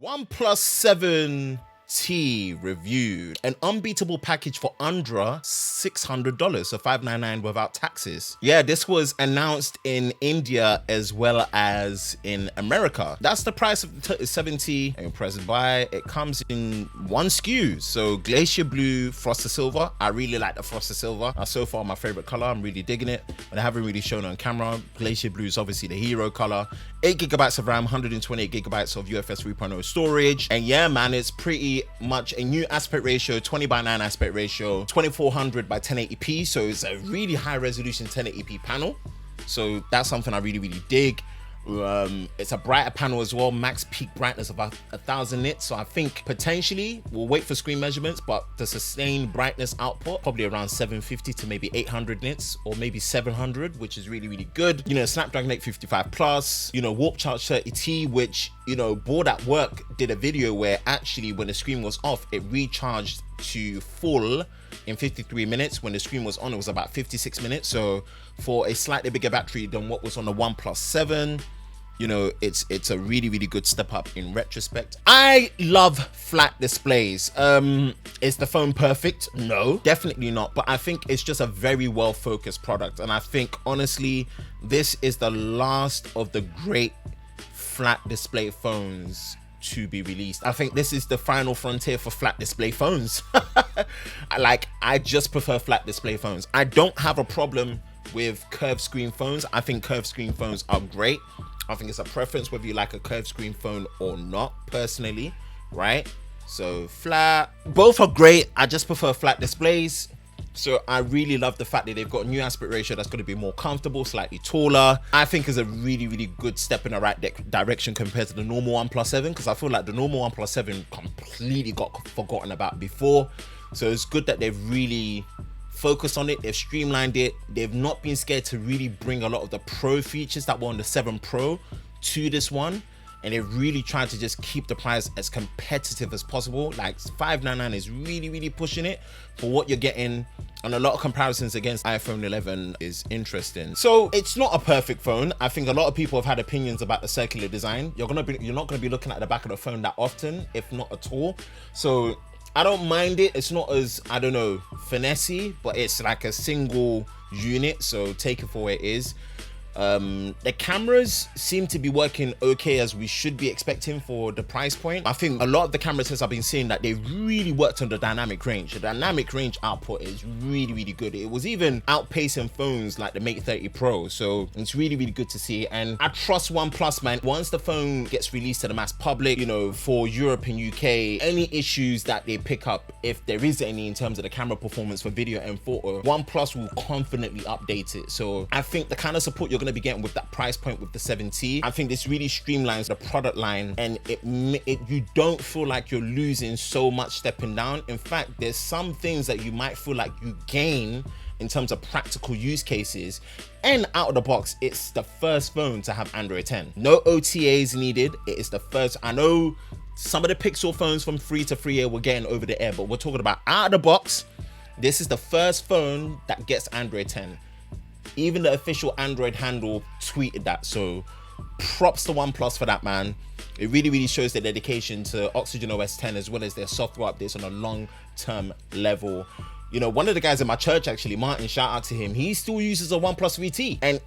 OnePlus 7T reviewed, an unbeatable package for under $600, so $599 without taxes. Yeah, this was announced in India as well as in America. That's the price of the 7T. And press buy. It comes in one SKU, so Glacier Blue, Frosted Silver. I really like the Frosted Silver. That's so far my favorite color. I'm really digging it, but I haven't really shown it on camera. Glacier Blue is obviously the hero color. 8 gigabytes of RAM, 128 gigabytes of UFS 3.0 storage. And yeah, man, it's pretty much a new aspect ratio, 20:9 aspect ratio, 2400 by 1080p. So it's a really high resolution 1080p panel. So that's something I really dig. It's a brighter panel as well, max peak brightness of 1000 nits. So I think potentially we'll wait for screen measurements, but the sustained brightness output probably around 750 to maybe 800 nits, or maybe 700, which is really good. You know, Snapdragon 855 plus, you know, Warp Charge 30T, which, you know, Board at Work did a video where actually when the screen was off, it recharged to full in 53 minutes. When the screen was on, it was about 56 minutes. So for a slightly bigger battery than what was on the OnePlus 7, you know, it's a really good step up in retrospect. I love flat displays. Is the phone perfect? No, definitely not. But I think it's just a very well focused product. And I think honestly, this is the last of the great flat display phones to be released. I think this is the final frontier for flat display phones. I just prefer flat display phones. I don't have a problem with curved screen phones. I think curved screen phones are great. I think it's a preference whether you like a curved screen phone or not, personally, right? So flat, both are great. I just prefer flat displays. So I really love the fact that they've got a new aspect ratio that's going to be more comfortable, slightly taller. I think is a really good step in the right direction compared to the normal OnePlus 7, because I feel like the normal OnePlus 7 completely got forgotten about before. So it's good that they've really focused on it, they've streamlined it, they've not been scared to really bring a lot of the pro features that were on the 7 Pro to this one, and they've really tried to just keep the price as competitive as possible. Like $599 is really pushing it for what you're getting, and a lot of comparisons against iPhone 11 is interesting. So it's not a perfect phone. I think a lot of people have had opinions about the circular design. You're not going to be looking at the back of the phone that often, if not at all. So I don't mind it. It's not as, I don't know, finessey, but it's like a single unit, so take it for what it is. The cameras seem to be working okay, as we should be expecting for the price point. I think a lot of the camera tests I've been seeing that they really worked on the dynamic range. The dynamic range output is really good. It was even outpacing phones like the Mate 30 Pro, so it's really good to see. And I trust OnePlus, man. Once the phone gets released to the mass public, you know, for Europe and UK, any issues that they pick up, if there is any in terms of the camera performance for video and photo, OnePlus will confidently update it. So I think the kind of support you're going to be getting with that price point with the 7T, I think this really streamlines the product line, and you don't feel like you're losing so much stepping down. In fact, there's some things that you might feel like you gain in terms of practical use cases. And out of the box, it's the first phone to have Android 10. No OTAs needed. It is the first. I know some of the Pixel phones from 3 to 3A were getting over the air, but we're talking about out of the box. This is the first phone that gets Android 10. Even the official Android handle tweeted that, so props to OnePlus for that, man. It really shows their dedication to Oxygen OS 10 as well as their software updates on a long-term level. You know, one of the guys in my church, actually, Martin, shout out to him, he still uses a OnePlus 3T, and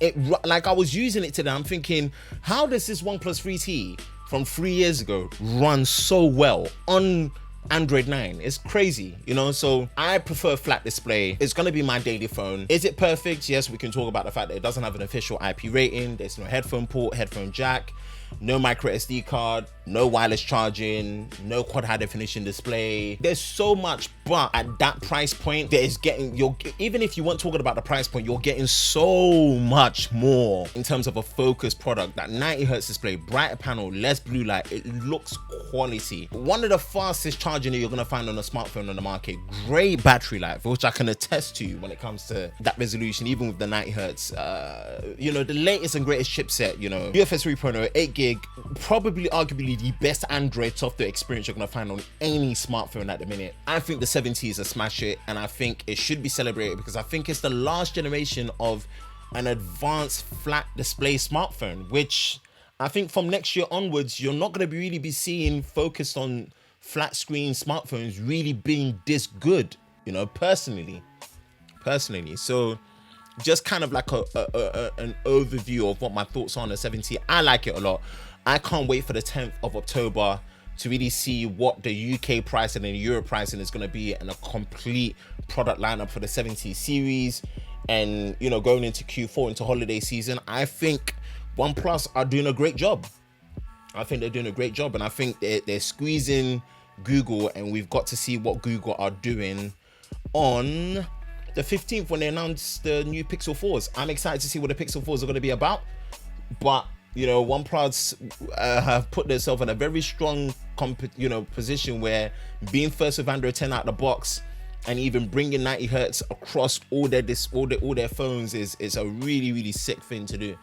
I was using it today, I'm thinking, how does this OnePlus 3T from 3 years ago run so well on Android 9? It's crazy, you know. So I prefer flat display. It's going to be my daily phone. Is it perfect? Yes, we can talk about the fact that it doesn't have an official IP rating. There's no headphone port, headphone jack, no micro SD card, no wireless charging, no quad high definition display. There's so much, but at that price point, even if you weren't talking about the price point, you're getting so much more in terms of a focused product. That 90 Hz display, brighter panel, less blue light, it looks quality. One of the fastest charging that you're gonna find on a smartphone on the market. Great battery life, which I can attest to when it comes to that resolution, even with the 90 Hz. You know, the latest and greatest chipset, you know, UFS 3.0, 8 gig, probably arguably the best Android software experience you're gonna find on any smartphone at the minute. I think the 7T is a smash hit, and I think it should be celebrated because I think it's the last generation of an advanced flat display smartphone, which I think from next year onwards, you're not going to really be seeing focused on flat screen smartphones really being this good, you know, personally. So just kind of like an overview of what my thoughts are on the 70. I like it a lot. I can't wait for the 10th of October to really see what the UK pricing and the Europe pricing is going to be, and a complete product lineup for the 70 series. And, you know, going into Q4, into holiday season, I think OnePlus are doing a great job. I think they're doing a great job, and I think they're squeezing Google, and we've got to see what Google are doing on the 15th when they announce the new Pixel 4s. I'm excited to see what the Pixel 4s are going to be about, but you know, OnePlus have put themselves in a very strong position where being first with Android 10 out of the box and even bringing 90 Hz across all their phones is a really, really sick thing to do.